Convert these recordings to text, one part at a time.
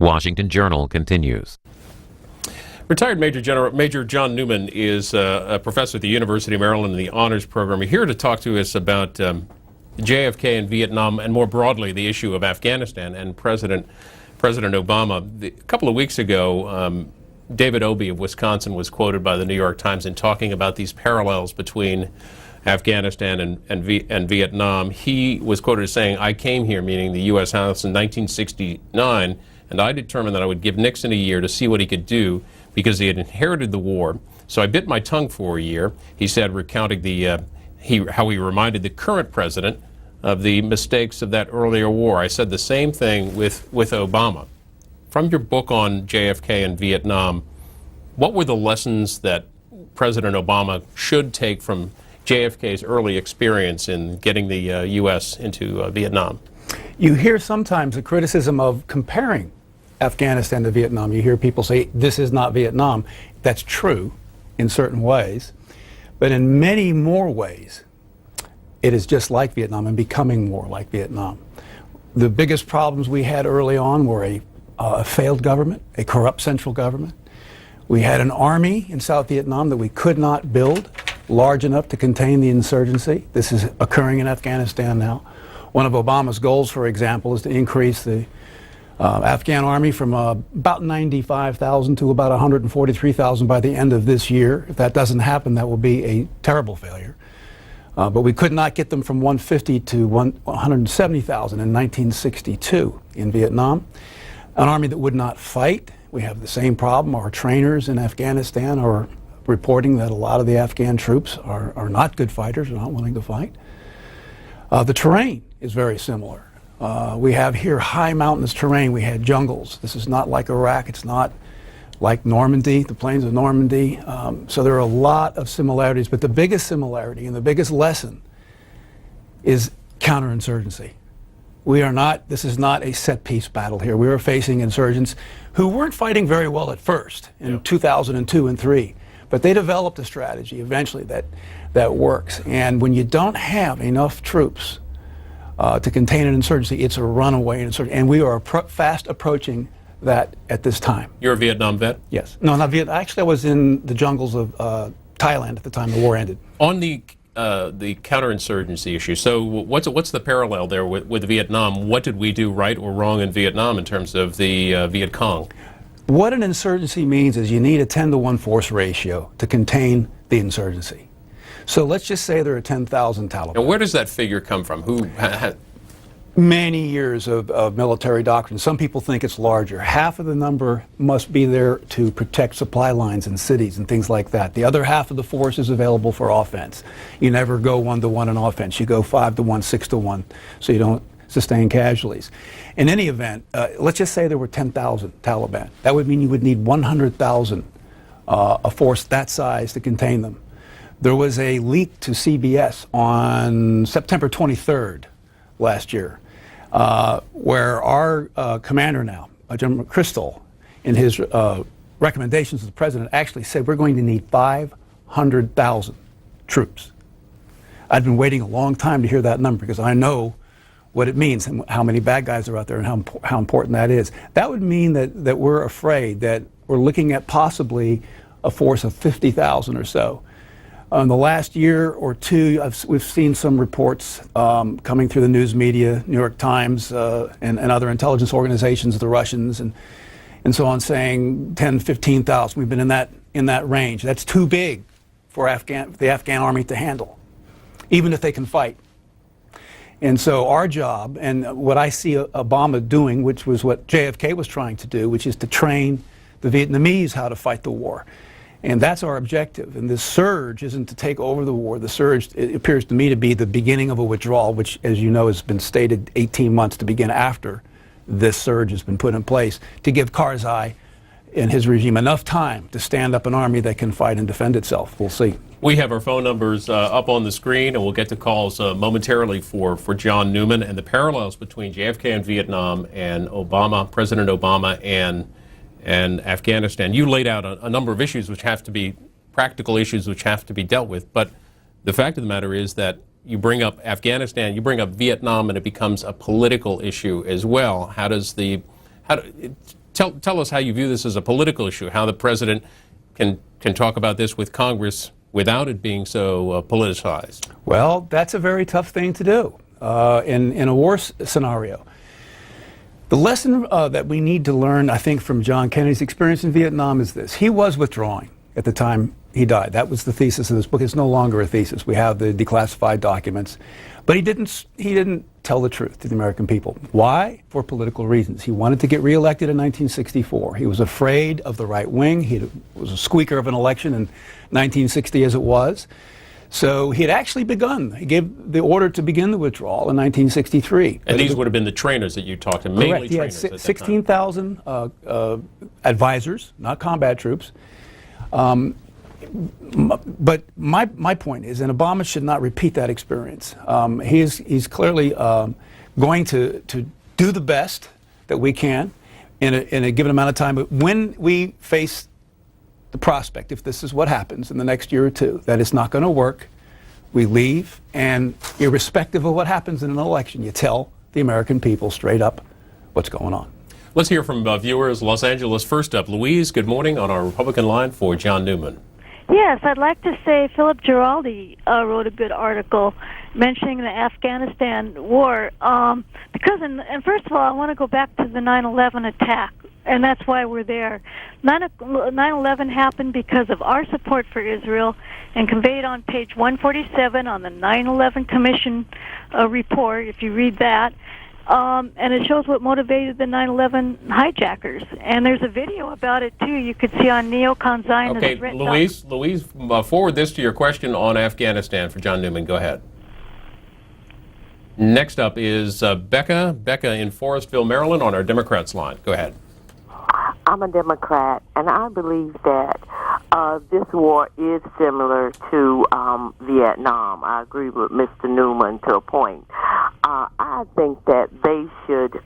Washington Journal continues. Retired Major John Newman is a professor at the University of Maryland in the Honors Program. He's here to talk to us about JFK and Vietnam, and more broadly the issue of Afghanistan and President Obama. A couple of weeks ago, David Obey of Wisconsin was quoted by the New York Times in talking about these parallels between Afghanistan and Vietnam. He was quoted as saying, "I came here," meaning the U.S. House, in 1969, "and I determined that I would give Nixon a year to see what he could do because he had inherited the war. So I bit my tongue for a year," he said, recounting how he reminded the current president of the mistakes of that earlier war. "I said the same thing with Obama." From your book on JFK and Vietnam, what were the lessons that President Obama should take from JFK's early experience in getting the U.S. into Vietnam? You hear sometimes a criticism of comparing Afghanistan to Vietnam. You hear people say, this is not Vietnam. That's true in certain ways, but in many more ways, it is just like Vietnam and becoming more like Vietnam. The biggest problems we had early on were a failed government, a corrupt central government. We had an army in South Vietnam that we could not build large enough to contain the insurgency. This is occurring in Afghanistan now. One of Obama's goals, for example, is to increase the Afghan army from about 95,000 to about 143,000 by the end of this year. If that doesn't happen, that will be a terrible failure. But we could not get them from 150 to 170,000 in 1962 in Vietnam. An army that would not fight. We have the same problem. Our trainers in Afghanistan are reporting that a lot of the Afghan troops are not good fighters, are not willing to fight. The terrain is very similar. We have here high mountainous terrain. We had jungles. This is not like Iraq. It's not like Normandy, the plains of Normandy. So there are a lot of similarities, but the biggest similarity and the biggest lesson is counterinsurgency. This is not a set-piece battle here. We are facing insurgents who weren't fighting very well at first in 2002 and 3, but they developed a strategy eventually that works. And when you don't have enough troops to contain an insurgency, it's a runaway insurgency. And we are fast approaching that at this time. You're a Vietnam vet? Yes. No, not Vietnam. Actually, I was in the jungles of Thailand at the time the war ended. On the counterinsurgency issue, so what's the parallel there with Vietnam? What did we do right or wrong in Vietnam in terms of the Viet Cong? What an insurgency means is you need a 10-to-1 force ratio to contain the insurgency. So let's just say there are 10,000 Taliban. Now, where does that figure come from? Many years of military doctrine. Some people think it's larger. Half of the number must be there to protect supply lines in cities and things like that. The other half of the force is available for offense. You never go 1-to-1 in offense. You go 5-to-1, 6-to-1, so you don't sustain casualties. In any event, let's just say there were 10,000 Taliban. That would mean you would need 100,000, a force that size to contain them. There was a leak to CBS on September 23rd last year, where our commander now, General McChrystal, in his recommendations to the president, actually said we're going to need 500,000 troops. I've been waiting a long time to hear that number because I know what it means and how many bad guys are out there and how important that is. That would mean that we're afraid that we're looking at possibly a force of 50,000 or so. In the last year or two, we've seen some reports coming through the news media, New York Times and other intelligence organizations, the Russians and so on, saying 10, 15,000. We've been in that range. That's too big for the Afghan army to handle, even if they can fight. And so our job, and what I see Obama doing, which was what JFK was trying to do, which is to train the Vietnamese how to fight the war. And that's our objective. And this surge isn't to take over the war. The surge, it appears to me, to be the beginning of a withdrawal, which, as you know, has been stated 18 months to begin after this surge has been put in place, to give Karzai and his regime enough time to stand up an army that can fight and defend itself. We'll see. We have our phone numbers up on the screen, and we'll get to calls momentarily for John Newman and the parallels between JFK and Vietnam and President Obama and Afghanistan. You laid out a number of issues which have to be practical issues which have to be dealt with, but the fact of the matter is that you bring up Afghanistan, you bring up Vietnam, and it becomes a political issue as well. Tell us how you view this as a political issue, how the president can talk about this with Congress without it being so politicized. Well, that's a very tough thing to do in a war scenario. The lesson that we need to learn, I think, from John Kennedy's experience in Vietnam is this. He was withdrawing at the time he died. That was the thesis of this book. It's no longer a thesis. We have the declassified documents. But he didn't tell the truth to the American people. Why? For political reasons. He wanted to get reelected in 1964. He was afraid of the right wing. He was a squeaker of an election in 1960 as it was. So he had actually begun. He gave the order to begin the withdrawal in 1963. And these would have been the trainers that you talked to, mainly correct. He had trainers. 16,000 advisors, not combat troops. But my point is, and Obama should not repeat that experience. He's clearly going to do the best that we can in a given amount of time. But when we face the prospect, if this is what happens in the next year or two, that it's not going to work, we leave, and irrespective of what happens in an election, you tell the American people straight up what's going on. Let's hear from viewers. Los Angeles first up. Louise, good morning on our Republican line for John Newman. Yes, I'd like to say Philip Giraldi wrote a good article mentioning the Afghanistan war. Because, and first of all, I want to go back to the 9/11 attack, and that's why we're there. 9/11 happened because of our support for Israel, and conveyed on page 147 on the 9/11 Commission report, if you read that. And it shows what motivated the 9/11 hijackers. And there's a video about it, too, you could see on Neocon Zionist. Okay, Louise, forward this to your question on Afghanistan for John Newman. Go ahead. Next up is Becca in Forestville, Maryland, on our Democrats line. Go ahead. I'm a Democrat, and I believe that this war is similar to Vietnam. I agree with Mr. Newman to a point. I think that they should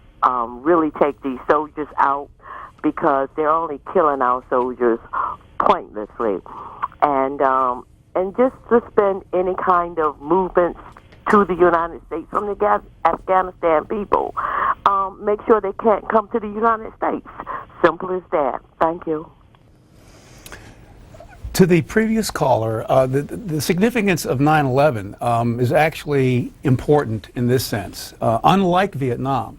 really take these soldiers out because they're only killing our soldiers pointlessly. And just suspend any kind of movements to the United States from the Afghanistan people. Make sure they can't come to the United States. Simple as that. Thank you. To the previous caller, the significance of 9/11 is actually important in this sense. Unlike Vietnam,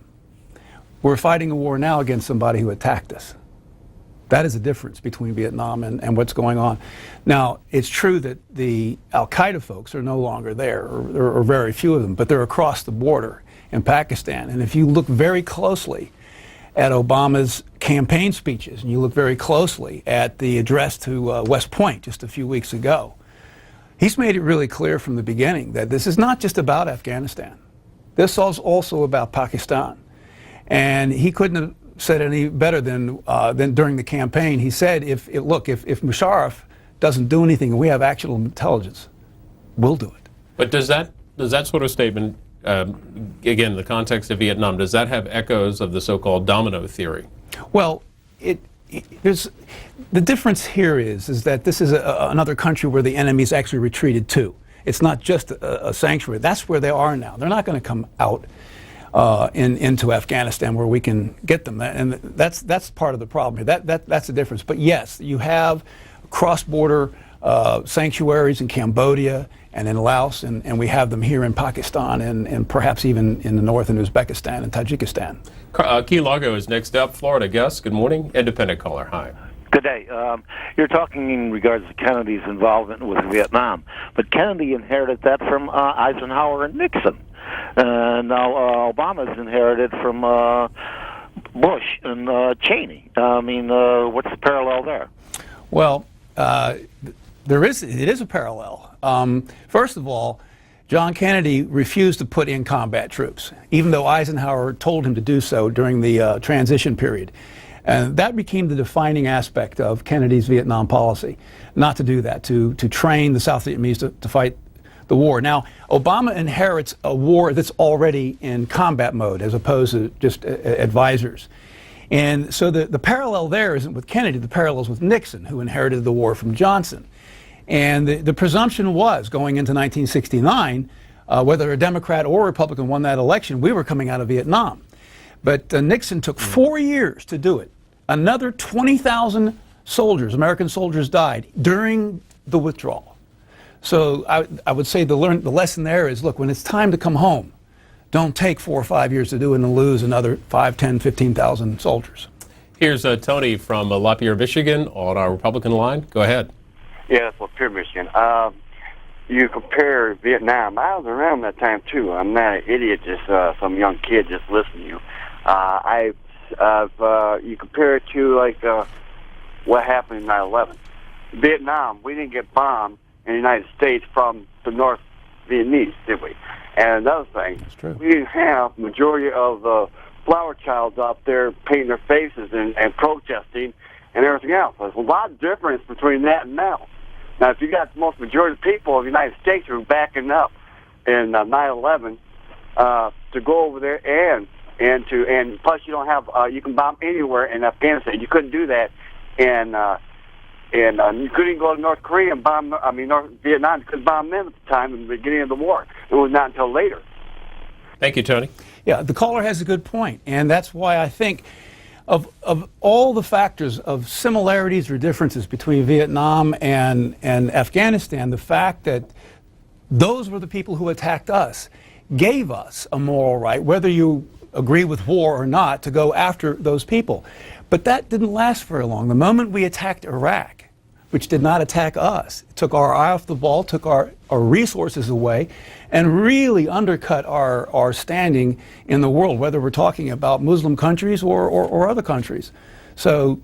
we're fighting a war now against somebody who attacked us. That is the difference between Vietnam and what's going on. Now, it's true that the al-Qaeda folks are no longer there, or very few of them, but they're across the border in Pakistan. And if you look very closely at Obama's campaign speeches, and you look very closely at the address to West Point just a few weeks ago, he's made it really clear from the beginning that this is not just about Afghanistan. This is also about Pakistan. And he couldn't have said any better than during the campaign. He said, if Musharraf doesn't do anything and we have actual intelligence, we'll do it. But does that sort of statement, again, in the context of Vietnam, does that have echoes of the so-called domino theory? Well, there's the difference here is that this is another country where the enemy's actually retreated to. It's not just a sanctuary. That's where they are now. They're not going to come out into Afghanistan where we can get them, and that's part of the problem here. That's the difference. But yes, you have cross-border sanctuaries in Cambodia and in Laos, and we have them here in Pakistan and perhaps even in the north in Uzbekistan and Tajikistan. Key Largo is next up. Florida Gus, good morning. Independent caller, hi. Good day. You're talking in regards to Kennedy's involvement with Vietnam, but Kennedy inherited that from Eisenhower and Nixon. And now Obama's inherited from Bush and Cheney. I mean, what's the parallel there? Well, it is a parallel. First of all, John Kennedy refused to put in combat troops, even though Eisenhower told him to do so during the transition period. And that became the defining aspect of Kennedy's Vietnam policy, not to do that, to train the South Vietnamese to fight the war. Now, Obama inherits a war that's already in combat mode as opposed to just advisors. And so the parallel there isn't with Kennedy, the parallel is with Nixon, who inherited the war from Johnson. And the presumption was, going into 1969, whether a Democrat or Republican won that election, we were coming out of Vietnam. But Nixon took 4 years to do it. Another 20,000 soldiers, American soldiers, died during the withdrawal. So I would say the lesson there is, look, when it's time to come home, don't take 4 or 5 years to do it and lose another 5, 10, 15,000 soldiers. Here's Tony from Lapeer, Michigan, on our Republican line. Go ahead. Yeah, that's Lapeer, Michigan. You compare Vietnam. I was around that time, too. I'm not an idiot, just some young kid just listening to you. You compare it to, like, what happened in 9/11. Vietnam, we didn't get bombed in the United States from the North Vietnamese, did we? And another thing, we didn't have majority of the flower childs out there painting their faces and protesting and everything else. There's a lot of difference between that and now. Now, if you got the most majority of people of the United States who are backing up in 9/11 to go over there and plus you don't have you can bomb anywhere in Afghanistan. You couldn't do that, and you couldn't go to North Korea and bomb. North Vietnam. You couldn't bomb them at the time in the beginning of the war. It was not until later. Thank you, Tony. Yeah, the caller has a good point, and that's why I think of all the factors of similarities or differences between Vietnam and Afghanistan, the fact that those were the people who attacked us gave us a moral right, whether you agree with war or not, to go after those people. But that didn't last very long. The moment we attacked Iraq, which did not attack us, it took our eye off the ball, took our resources away, and really undercut our standing in the world, whether we're talking about Muslim countries or other countries. So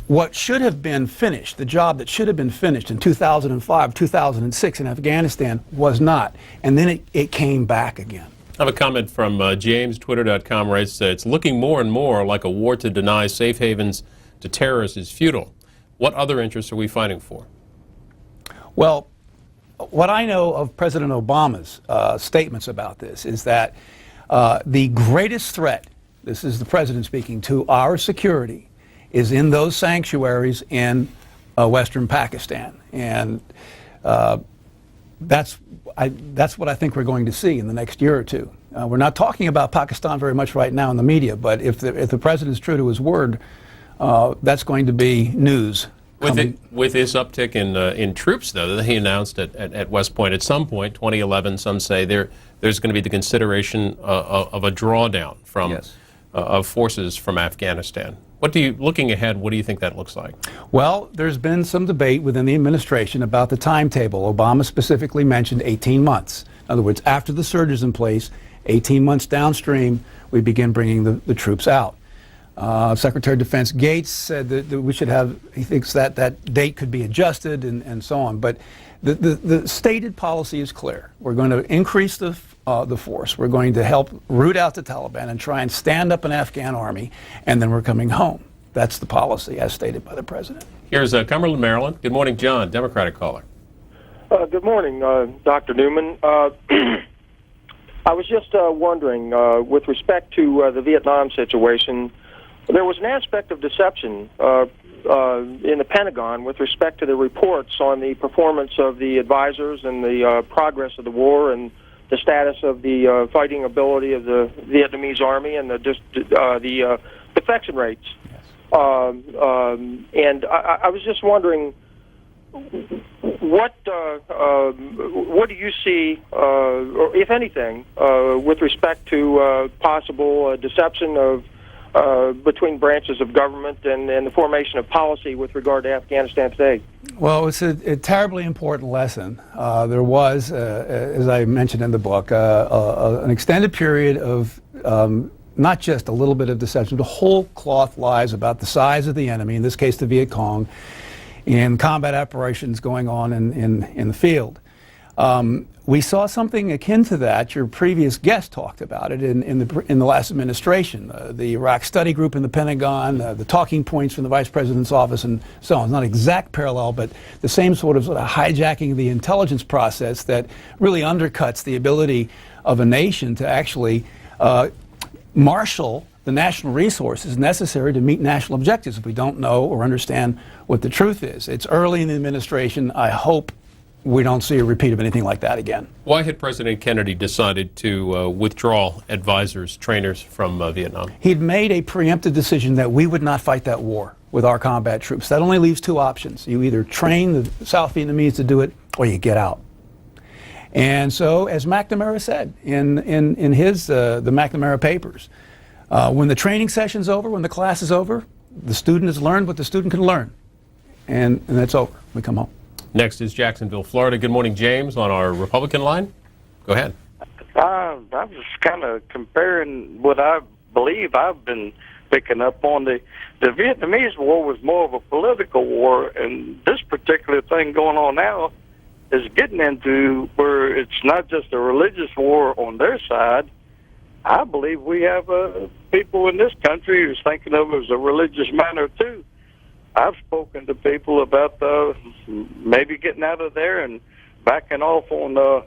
what should have been finished, the job that should have been finished in 2005, 2006 in Afghanistan was not. And then it came back again. I have a comment from James, Twitter.com, writes, it's looking more and more like a war to deny safe havens to terrorists is futile. What other interests are we fighting for? Well, what I know of President Obama's statements about this is that the greatest threat, this is the president speaking, to our security is in those sanctuaries in western Pakistan. And that's what I think we're going to see in the next year or two. We're not talking about Pakistan very much right now in the media, but if the president's true to his word, that's going to be news. With this uptick in troops, though, that he announced at West Point at some point, 2011, some say there's going to be the consideration of a drawdown from of forces from Afghanistan. Looking ahead, what do you think that looks like? Well, there's been some debate within the administration about the timetable. Obama specifically mentioned 18 months. In other words, after the surge is in place, 18 months downstream, we begin bringing the troops out. Secretary of Defense Gates said that we should have, he thinks that date could be adjusted and so on. But the stated policy is clear. We're going to increase the force. We're going to help root out the Taliban and try and stand up an Afghan army, and then we're coming home. That's the policy as stated by the president. Here's Cumberland, Maryland. Good morning, John, Democratic caller. Good morning, Dr. Newman. I was just wondering, with respect to the Vietnam situation, there was an aspect of deception in the Pentagon with respect to the reports on the performance of the advisors and the progress of the war and the status of the fighting ability of the Vietnamese army and the defection rates. And I was just wondering, what do you see, or if anything, with respect to possible deception of between branches of government and the formation of policy with regard to Afghanistan today? Well, it's a terribly important lesson. There was, as I mentioned in the book, an extended period of not just a little bit of deception, but whole cloth lies about the size of the enemy, in this case the Viet Cong, and combat operations going on in the field. We saw something akin to that. Your previous guest talked about it in the last administration. The Iraq Study Group in the Pentagon, the talking points from the Vice President's office, and so on. It's not an exact parallel, but the same sort of hijacking of the intelligence process that really undercuts the ability of a nation to actually marshal the national resources necessary to meet national objectives if we don't know or understand what the truth is. It's early in the administration. I hope we don't see a repeat of anything like that again. Why had President Kennedy decided to withdraw advisors, trainers from Vietnam? He'd made a preemptive decision that we would not fight that war with our combat troops. That only leaves two options. You either train the South Vietnamese to do it, or you get out. And so, as McNamara said in his the McNamara papers, when the training session's over, when the class is over, the student has learned what the student can learn, and that's over. We come home. Next is Jacksonville, Florida. Good morning, James, on our Republican line. Go ahead. I was kind of comparing what I believe I've been picking up on. The Vietnamese War was more of a political war, and this particular thing going on now is getting into where it's not just a religious war on their side. I believe we have people in this country who's thinking of it as a religious matter too. I've spoken to people about maybe getting out of there and backing off on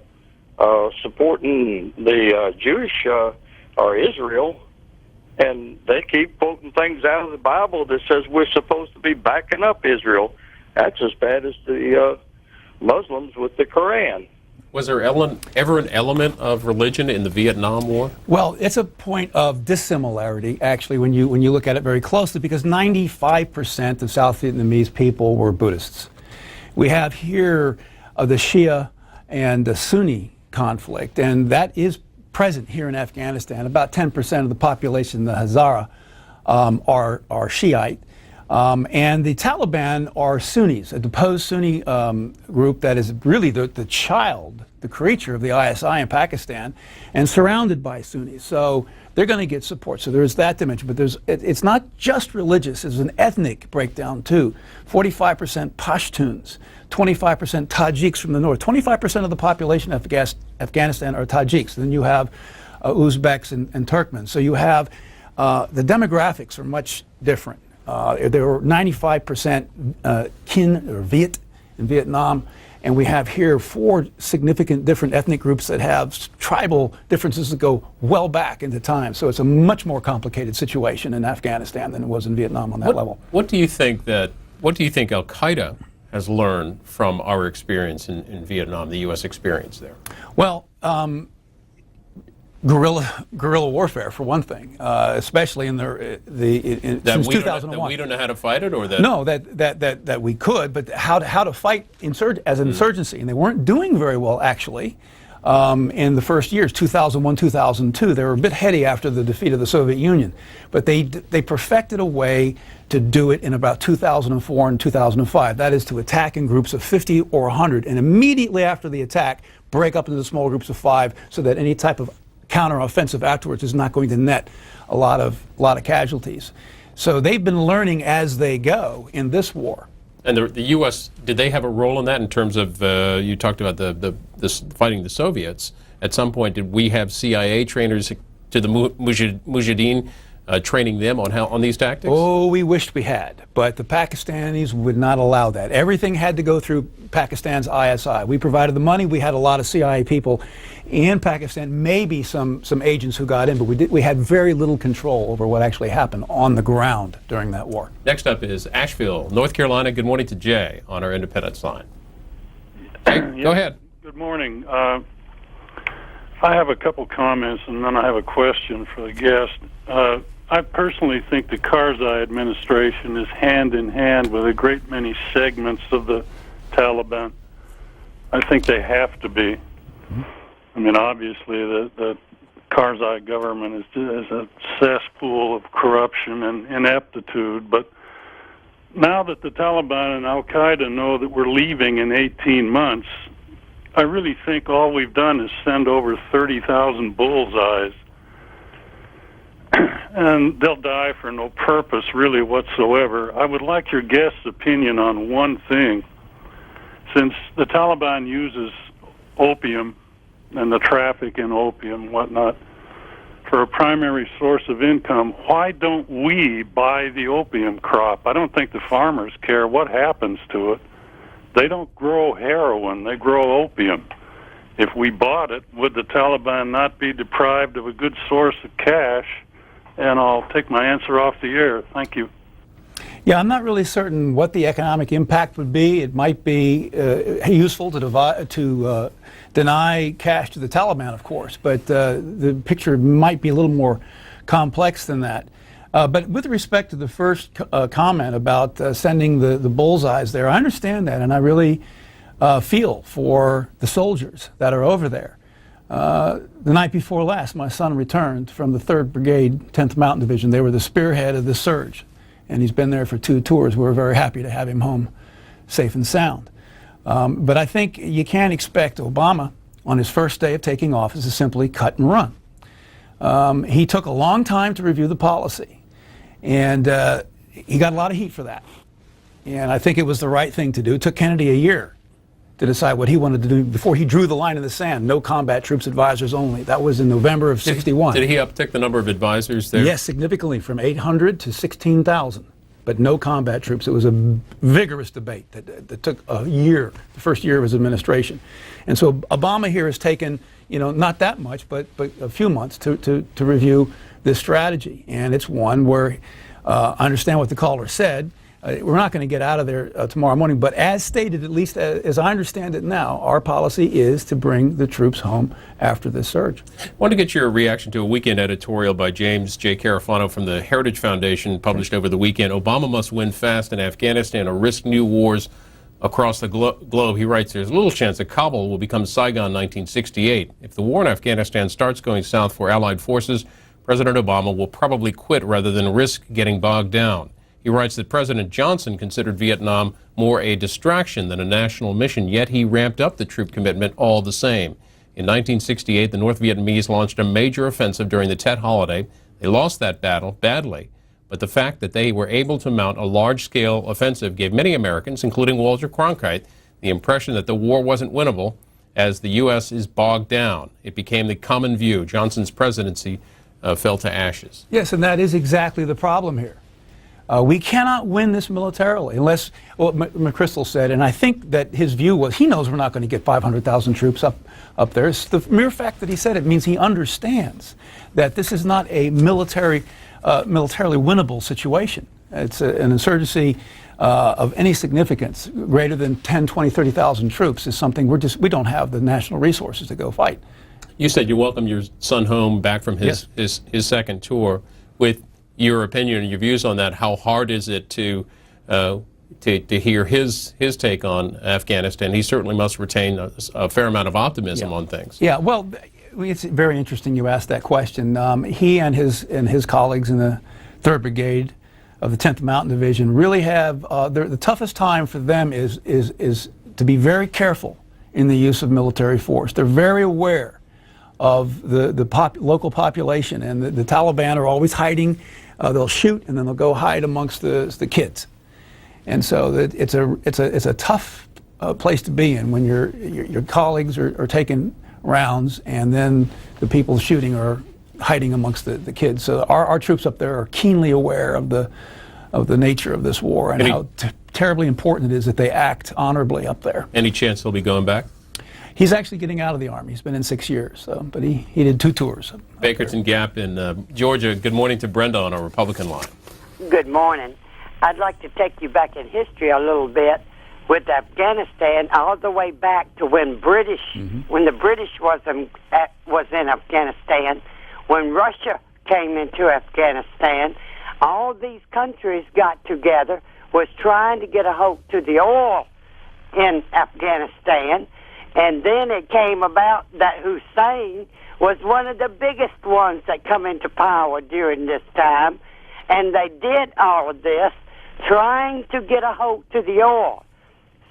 supporting the Jewish or Israel, and they keep quoting things out of the Bible that says we're supposed to be backing up Israel. That's as bad as the Muslims with the Quran. Was there ever an element of religion in the Vietnam War? Well, it's a point of dissimilarity, actually, when you look at it very closely, because 95% of South Vietnamese people were Buddhists. We have here the Shia and the Sunni conflict, and that is present here in Afghanistan. About 10% of the population, the Hazara, are Shiite. And the Taliban are Sunnis, a deposed Sunni group that is really the child, the creature of the ISI in Pakistan, and surrounded by Sunnis. So they're going to get support. So there's that dimension. But it's not just religious. It's an ethnic breakdown, too. 45% Pashtuns, 25% Tajiks from the north. 25% of the population of Afghanistan are Tajiks. Then you have Uzbeks and Turkmens. So you have the demographics are much different. There were 95% Kin or Viet in Vietnam, and we have here 4 significant different ethnic groups that have tribal differences that go well back into time. So it's a much more complicated situation in Afghanistan than it was in Vietnam on that level. What do you think Al Qaeda has learned from our experience in Vietnam, the U.S. experience there? Well, guerrilla warfare, for one thing, especially in since 2001. That we don't know how to fight it, or that no, that we could, but how to fight as an insurgency, and they weren't doing very well actually in the first years, 2001, 2002. They were a bit heady after the defeat of the Soviet Union, but they perfected a way to do it in about 2004 and 2005. That is to attack in groups of 50 or 100, and immediately after the attack, break up into small groups of 5, so that any type of counteroffensive afterwards is not going to net a lot of casualties. So they've been learning as they go in this war. And the U.S., did they have a role in that in terms of, you talked about the fighting the Soviets. At some point, did we have CIA trainers to the Mujahideen training them on these tactics? Oh, we wished we had, but the Pakistanis would not allow that. Everything had to go through Pakistan's ISI. We provided the money. We had a lot of CIA people in Pakistan, maybe some agents who got in, but we had very little control over what actually happened on the ground during that war. Next up is Asheville, North Carolina. Good morning to Jay on our Independence line. Jay, go ahead. Good morning. I have a couple comments, and then I have a question for the guest. I personally think the Karzai administration is hand in hand with a great many segments of the Taliban. I think they have to be. I mean, obviously, the Karzai government is a cesspool of corruption and ineptitude, but now that the Taliban and Al Qaeda know that we're leaving in 18 months, I really think all we've done is send over 30,000 bullseyes. And they'll die for no purpose, really, whatsoever. I would like your guest's opinion on one thing. Since the Taliban uses opium and the traffic in opium and whatnot for a primary source of income, why don't we buy the opium crop? I don't think the farmers care what happens to it. They don't grow heroin, they grow opium. If we bought it, would the Taliban not be deprived of a good source of cash? And I'll take my answer off the air. Thank you. Yeah, I'm not really certain what the economic impact would be. It might be useful to deny cash to the Taliban, of course, but the picture might be a little more complex than that. But with respect to the first comment about sending the bullseyes there, I understand that, and I really feel for the soldiers that are over there. The night before last, my son returned from the 3rd Brigade, 10th Mountain Division. They were the spearhead of the surge, and he's been there for 2 tours. We're very happy to have him home safe and sound. But I think you can't expect Obama, on his first day of taking office, to simply cut and run. He took a long time to review the policy, and he got a lot of heat for that. And I think it was the right thing to do. It took Kennedy a year to decide what he wanted to do before he drew the line in the sand. No combat troops advisors only. That was in November of '61. Did he uptick the number of advisors there? Yes, significantly, from 800 to 16,000. But no combat troops. It was a vigorous debate that took a year, the first year of his administration. And so Obama here has taken, not that much, but a few months to review this strategy. And it's one where I understand what the caller said. We're not going to get out of there tomorrow morning, but as stated, at least as I understand it now, our policy is to bring the troops home after this surge. I want to get your reaction to a weekend editorial by James J. Carafano from the Heritage Foundation, published over the weekend. Obama must win fast in Afghanistan or risk new wars across the globe. He writes, there's little chance that Kabul will become Saigon 1968. If the war in Afghanistan starts going south for Allied forces, President Obama will probably quit rather than risk getting bogged down. He writes that President Johnson considered Vietnam more a distraction than a national mission, yet he ramped up the troop commitment all the same. In 1968, the North Vietnamese launched a major offensive during the Tet holiday. They lost that battle badly, but the fact that they were able to mount a large-scale offensive gave many Americans, including Walter Cronkite, the impression that the war wasn't winnable as the U.S. is bogged down. It became the common view. Johnson's presidency fell to ashes. Yes, and that is exactly the problem here. We cannot win this militarily unless, well, McChrystal said, and I think that his view was, he knows we're not going to get 500,000 troops up there. It's the mere fact that he said it means he understands that this is not a militarily winnable situation. It's an insurgency of any significance greater than 10, 20, 30,000 troops is something we don't have the national resources to go fight. You said you welcomed your son home back from his second tour. With your opinion and your views on that, how hard is it to hear his take on Afghanistan? He certainly must retain a fair amount of optimism on things. Yeah, well, it's very interesting you asked that question. He and his colleagues in the 3rd Brigade of the 10th Mountain Division really have the toughest time for them is to be very careful in the use of military force. They're very aware of the local population, and the Taliban are always hiding. They'll shoot and then they'll go hide amongst the kids, and so it's a tough place to be in when your colleagues are taking rounds and then the people shooting are hiding amongst the kids. So our troops up there are keenly aware of the nature of this war and how terribly important it is that they act honorably up there. Any chance he'll be going back? He's actually getting out of the Army. He's been in 6 years, but he did 2 tours. Bakerton Gap in Georgia. Good morning to Brenda on our Republican line. Good morning. I'd like to take you back in history a little bit with Afghanistan, all the way back to when when the British was in Afghanistan, when Russia came into Afghanistan. All these countries got together, was trying to get a hold to the oil in Afghanistan. And then it came about that Hussein was one of the biggest ones that come into power during this time. And they did all of this trying to get a hold to the oil.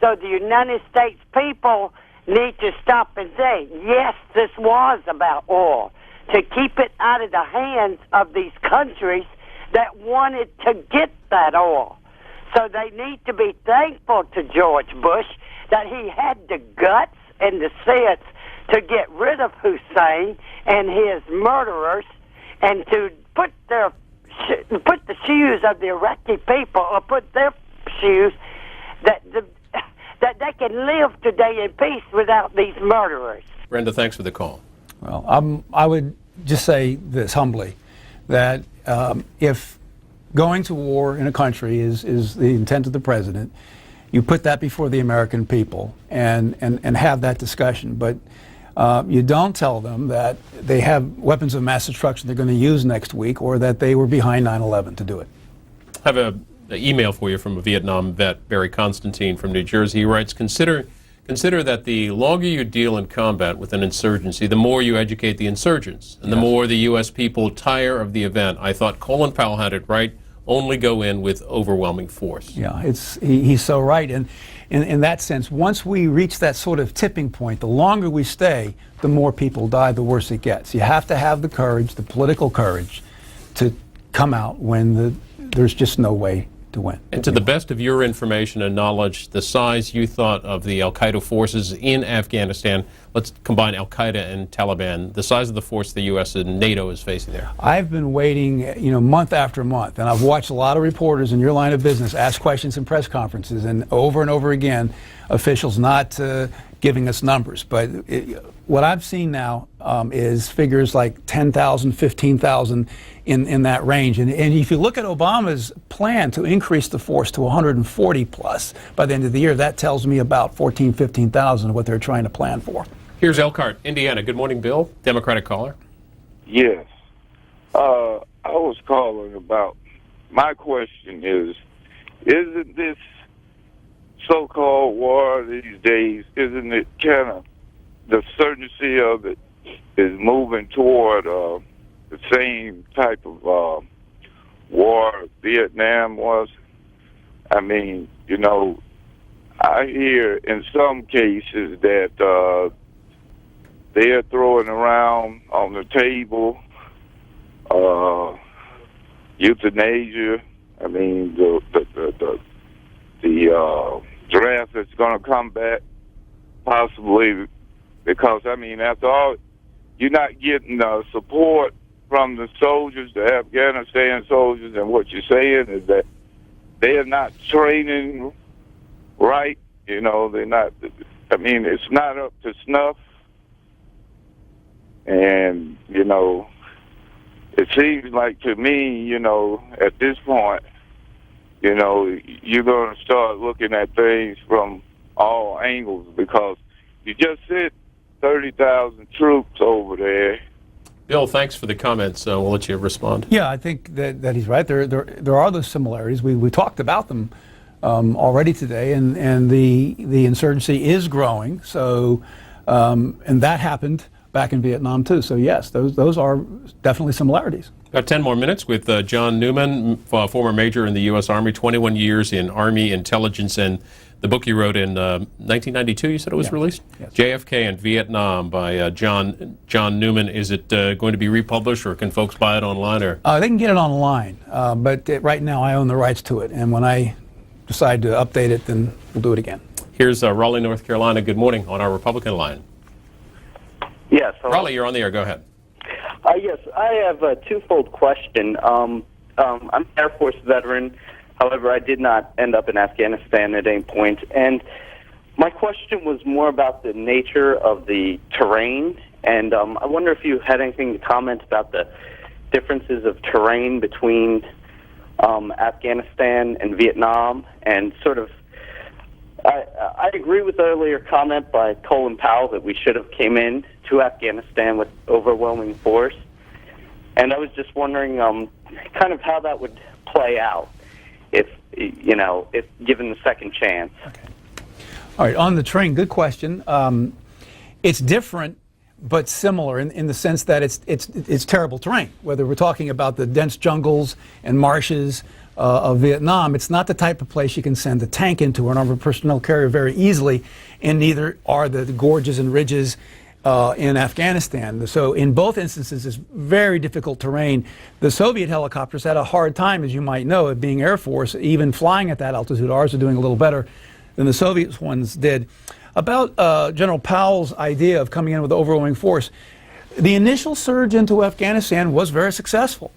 So the United States people need to stop and say, yes, this was about oil, to keep it out of the hands of these countries that wanted to get that oil. So they need to be thankful to George Bush that he had the guts and the sense to get rid of Hussein and his murderers, and to put the shoes of the Iraqi people, or put their shoes that they can live today in peace without these murderers. Brenda, thanks for the call. Well, I would just say this humbly, that if going to war in a country is the intent of the president. You put that before the American people and have that discussion. But you don't tell them that they have weapons of mass destruction they're going to use next week, or that they were behind 9/11 to do it. I have an email for you from a Vietnam vet, Barry Constantine from New Jersey. He writes, Consider that the longer you deal in combat with an insurgency, the more you educate the insurgents, and the more the U.S. people tire of the event. I thought Colin Powell had it right. Only go in with overwhelming force. Yeah, he's so right. And in that sense, once we reach that sort of tipping point, the longer we stay, the more people die, the worse it gets. You have to have the courage, the political courage, to come out when there's just no way to win. And to the best of your information and knowledge, the size you thought of the al-Qaeda forces in Afghanistan, let's combine al-Qaeda and Taliban, the size of the force the U.S. and NATO is facing there. I've been waiting, month after month, and I've watched a lot of reporters in your line of business ask questions in press conferences, and over again, officials not giving us numbers. But what I've seen now is figures like 10,000, 15,000 in that range. And if you look at Obama's plan to increase the force to 140 plus by the end of the year, that tells me about 14,000, 15,000 what they're trying to plan for. Here's Elkhart, Indiana. Good morning, Bill. Democratic caller. Yes. I was calling about, my question is, isn't this so-called war these days, isn't it kind of, the certainty of it is moving toward the same type of war Vietnam was? I mean, I hear in some cases that they're throwing around on the table euthanasia. I mean, the draft that's going to come back, possibly, because, after all, you're not getting support from the soldiers, the Afghanistan soldiers, and what you're saying is that they're not training right. They're not, it's not up to snuff. And, it seems like to me, at this point, you're going to start looking at things from all angles, because you just said 30,000 troops over there. Bill, thanks for the comments. We'll let you respond. Yeah, I think that he's right. There are those similarities. We talked about them already today, and the insurgency is growing. So, and that happened back in Vietnam too. So yes, those are definitely similarities. Got 10 more minutes with John Newman, former major in the U.S. Army, 21 years in Army intelligence, and the book you wrote in 1992, you said it was released? Yes. JFK and Vietnam by John Newman. Is it going to be republished, or can folks buy it online? Or they can get it online, but right now I own the rights to it, and when I decide to update it, then we'll do it again. Here's Raleigh, North Carolina. Good morning on our Republican line. Yes. Raleigh, you're on the air. Go ahead. Yes, I have a twofold question. I'm an Air Force veteran. However, I did not end up in Afghanistan at any point. And my question was more about the nature of the terrain. And I wonder if you had anything to comment about the differences of terrain between Afghanistan and Vietnam. And sort of, I agree with the earlier comment by Colin Powell that we should have came in to Afghanistan with overwhelming force. And I was just wondering kind of how that would play out if given the second chance. Okay. All right, on the terrain, good question. It's different but similar in the sense that it's terrible terrain. Whether we're talking about the dense jungles and marshes of Vietnam, it's not the type of place you can send a tank into or an armored personnel carrier very easily, and neither are the gorges and ridges in Afghanistan. So in both instances, it's very difficult terrain. The Soviet helicopters had a hard time, as you might know, being Air Force, even flying at that altitude. Ours are doing a little better than the Soviet ones did. About General Powell's idea of coming in with overwhelming force, the initial surge into Afghanistan was very successful.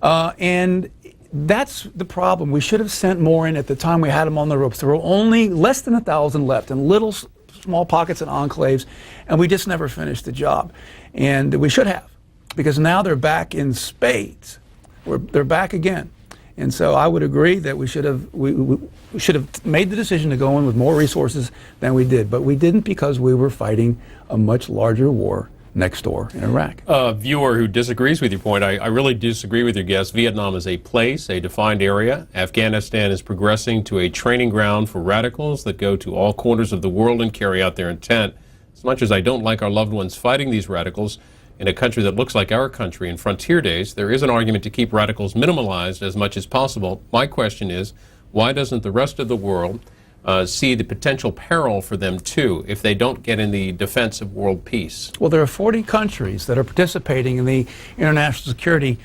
And that's the problem. We should have sent more in at the time we had them on the ropes. There were only less than 1,000 left, and little small pockets and enclaves, and we just never finished the job. And we should have, because now they're back in spades. They're back again. And so I would agree that we should have made the decision to go in with more resources than we did. But we didn't because we were fighting a much larger war next door in Iraq. A viewer who disagrees with your point, I really disagree with your guest. Vietnam is a place, a defined area. Afghanistan is progressing to a training ground for radicals that go to all corners of the world and carry out their intent. As much as I don't like our loved ones fighting these radicals in a country that looks like our country in frontier days, there is an argument to keep radicals minimalized as much as possible. My question is, why doesn't the rest of the world see the potential peril for them too if they don't get in the defense of world peace? Well, there are 40 countries that are participating in the international security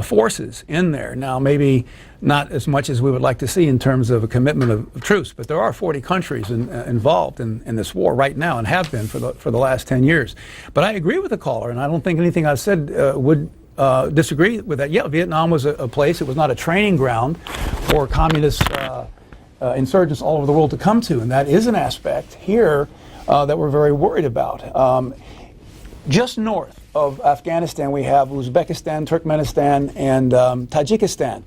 forces in there. Now, maybe not as much as we would like to see in terms of a commitment of troops, but there are 40 countries involved in this war right now and have been for the last 10 years. But I agree with the caller, and I don't think anything I've said would disagree with that. Yeah, Vietnam was a place. It was not a training ground for communist insurgents all over the world to come to, and that is an aspect here that we're very worried about. Just north of Afghanistan, we have Uzbekistan, Turkmenistan, and Tajikistan.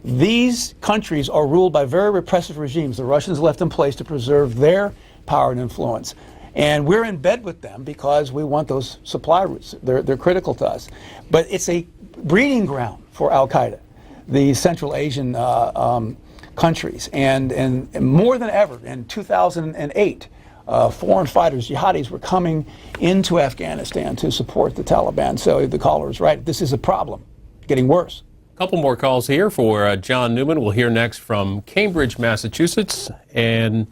These countries are ruled by very repressive regimes. The Russians left in place to preserve their power and influence. And we're in bed with them because we want those supply routes. They're critical to us. But it's a breeding ground for al-Qaeda, the Central Asian countries. And more than ever, in 2008, foreign fighters, jihadis, were coming into Afghanistan to support the Taliban. So the caller is right. This is a problem, getting worse. A couple more calls here for John Newman. We'll hear next from Cambridge, Massachusetts, and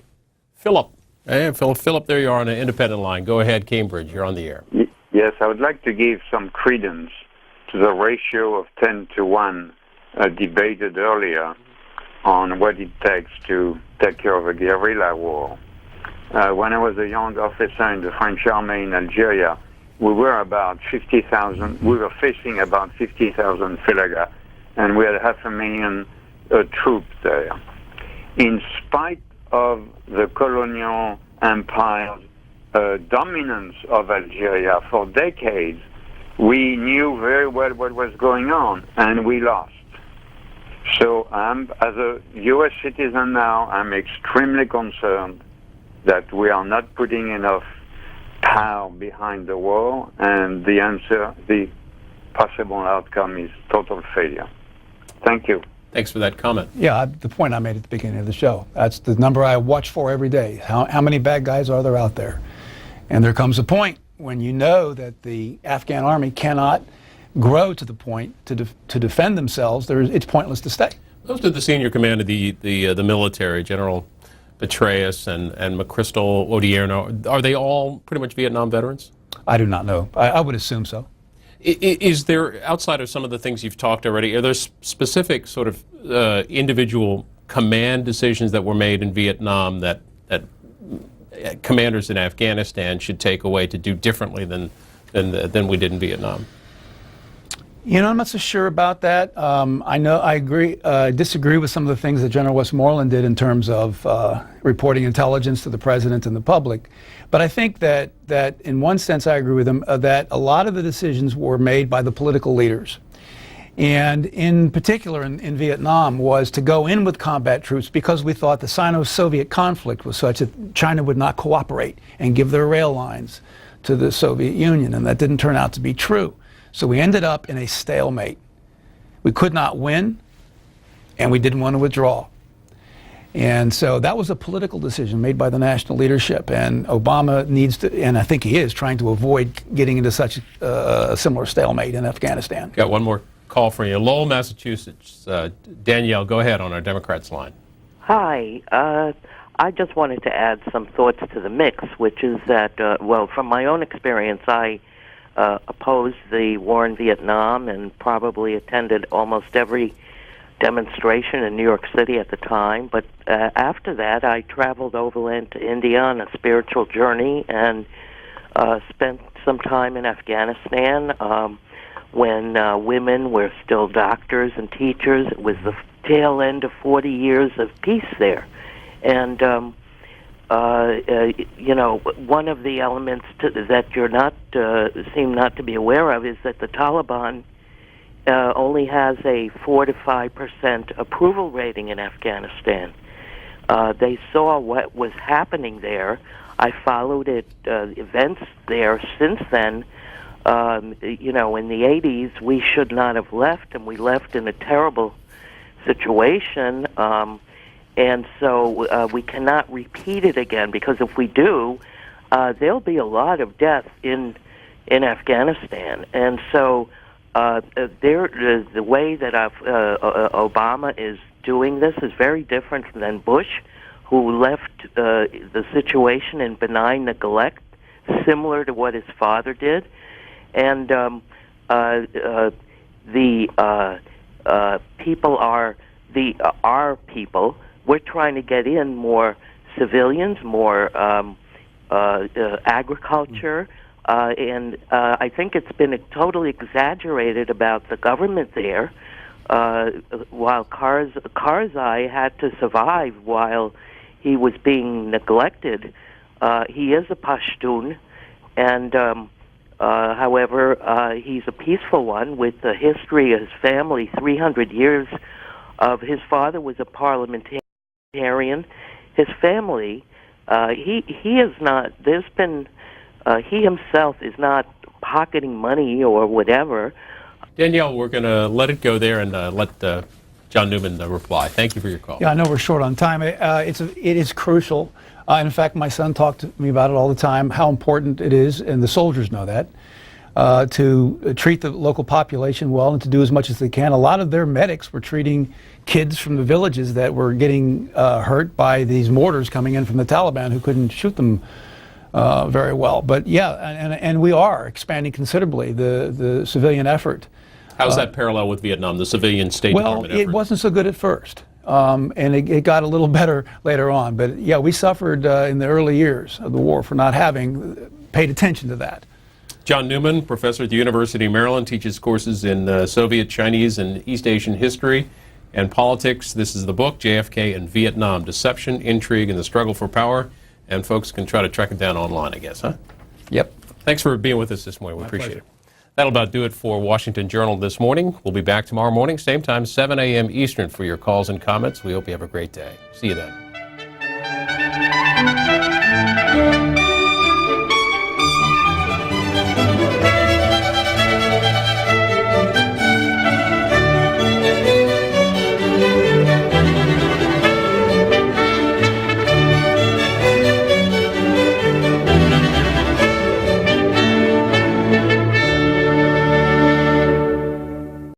Philip. And Philip, there you are on an independent line. Go ahead, Cambridge. You're on the air. Yes, I would like to give some credence to the ratio of 10 to 1 debated earlier on what it takes to take care of a guerrilla war. When I was a young officer in the French army in Algeria, we were about 50,000. We were facing about 50,000 Felaga, and we had 500,000 troops there. In spite of the colonial empire's dominance of Algeria for decades, we knew very well what was going on, and we lost. So as a U.S. citizen now, I'm extremely concerned that we are not putting enough power behind the war, and the answer, the possible outcome is total failure. Thank you. Thanks for that comment. Yeah, the point I made at the beginning of the show. That's the number I watch for every day. How many bad guys are there out there? And there comes a point when you know that the Afghan army cannot grow to the point to defend themselves. It's pointless to stay. Most of the senior command of the military, General Petraeus and McChrystal, Odierno, are they all pretty much Vietnam veterans? I do not know. I would assume so. Is there, outside of some of the things you've talked already, are there specific sort of individual command decisions that were made in Vietnam that commanders in Afghanistan should take away to do differently than we did in Vietnam? You know, I'm not so sure about that. I disagree with some of the things that General Westmoreland did in terms of reporting intelligence to the president and the public. But I think that in one sense I agree with him, that a lot of the decisions were made by the political leaders. And in particular in Vietnam was to go in with combat troops because we thought the Sino-Soviet conflict was such that China would not cooperate and give their rail lines to the Soviet Union, and that didn't turn out to be true. So we ended up in a stalemate. We could not win, and we didn't want to withdraw. And so that was a political decision made by the national leadership, and Obama needs to, and I think he is, trying to avoid getting into such a similar stalemate in Afghanistan. Got one more call for you. Lowell, Massachusetts. Danielle, go ahead on our Democrats line. Hi. I just wanted to add some thoughts to the mix, which is that, well, from my own experience, I opposed the war in Vietnam and probably attended almost every demonstration in New York City at the time. But after that, I traveled overland to India on a spiritual journey and spent some time in Afghanistan when women were still doctors and teachers. It was the tail end of 40 years of peace there. And you know, one of the elements that you're not seem not to be aware of is that the Taliban only has a 4 to 5% approval rating in Afghanistan. They saw what was happening there. I followed events there since then. You know, in the 80s, we should not have left, and we left in a terrible situation. And so we cannot repeat it again, because if we do, there'll be a lot of death in Afghanistan. And so the way that Obama is doing this is very different than Bush, who left the situation in benign neglect, similar to what his father did. And people are our people. We're trying to get in more civilians, more agriculture, and I think it's been totally exaggerated about the government there. While Karzai had to survive while he was being neglected, he is a Pashtun, and however, he's a peaceful one with the history of his family, 300 years of his father was a parliamentarian. His family, he is not. There's been he himself is not pocketing money or whatever. Danielle, we're going to let it go there and let John Newman reply. Thank you for your call. Yeah, I know we're short on time. It is crucial. In fact, my son talked to me about it all the time, how important it is, and the soldiers know that, to treat the local population well and to do as much as they can. A lot of their medics were treating kids from the villages that were getting hurt by these mortars coming in from the Taliban, who couldn't shoot them very well. But yeah, and we are expanding considerably the civilian effort. How's that parallel with Vietnam, the civilian State Department effort? Well, it wasn't so good at first, and it got a little better later on. But yeah, we suffered in the early years of the war for not having paid attention to that. John Newman, professor at the University of Maryland, teaches courses in Soviet, Chinese, and East Asian history and politics. This is the book, JFK and Vietnam, Deception, Intrigue, and the Struggle for Power. And folks can try to track it down online, I guess, huh? Yep. Thanks for being with us this morning. We appreciate pleasure. it. That'll about do it for Washington Journal this morning. We'll be back tomorrow morning, same time, 7 a.m. Eastern, for your calls and comments. We hope you have a great day. See you then.